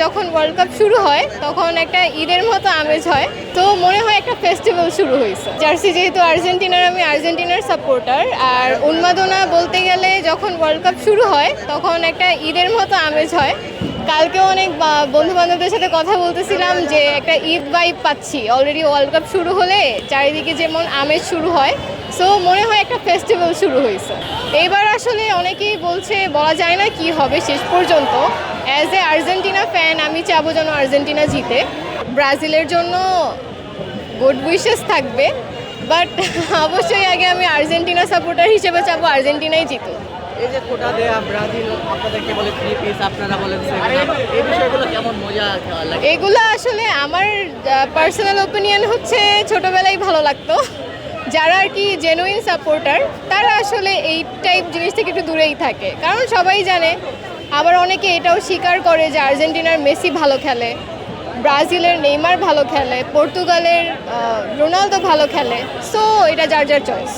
যখন world cup শুরু হয় তখন একটা ঈদের মতো আমেজ হয়, তো মনে হয় একটা ফেস্টিভ্যাল শুরু হয়েছে। জার্সি যেহেতু আর্জেন্টিনার, আমি আর্জেন্টিনার সাপোর্টার, আর উন্মাদনা বলতে গেলে যখন ওয়ার্ল্ড কাপ শুরু হয় তখন একটা ঈদের মতো আমেজ হয়। কালকেও অনেক বন্ধু বান্ধবদের সাথে কথা বলতেছিলাম যে একটা ঈদ ভাইব পাচ্ছি। অলরেডি ওয়ার্ল্ড কাপ শুরু হলে চারিদিকে যেমন আমেজ শুরু হয়, সো মনে হয় একটা ফেস্টিভ্যাল শুরু হয়েছে। এইবার আসলে অনেকেই বলছে বলা যায় না কি হবে শেষ পর্যন্ত। অ্যাজ এ আর্জেন্টিনা ফ্যান আমি চাবো যেন আর্জেন্টিনা জিতে। ব্রাজিলের জন্য গুড উইশেস থাকবে, বাট অবশ্যই আগে আমি আর্জেন্টিনা সাপোর্টার হিসেবে চাবো আর্জেন্টিনাই জিতুক। এই যে কোটা দেয়া ব্রাজিল আপনাদেরকে বলে 3 পিস, আপনারা বলেন 7, এই বিষয়গুলো কেমন মজা লাগে? এগুলো আসলে আমার পার্সোনাল ওপিনিয়ন হচ্ছে ছোটোবেলায় ভালো লাগতো। যারা আর কি জেনুইন সাপোর্টার তারা আসলে এই টাইপ জিনিস থেকে একটু দূরেই থাকে, কারণ সবাই জানে। আবার অনেকে এটাও স্বীকার করে যে আর্জেন্টিনার মেসি ভালো খেলে, ব্রাজিলের নেইমার ভালো খেলে, পর্তুগালের রোনালদো ভালো খেলে, সো এটা যার যার চয়েস।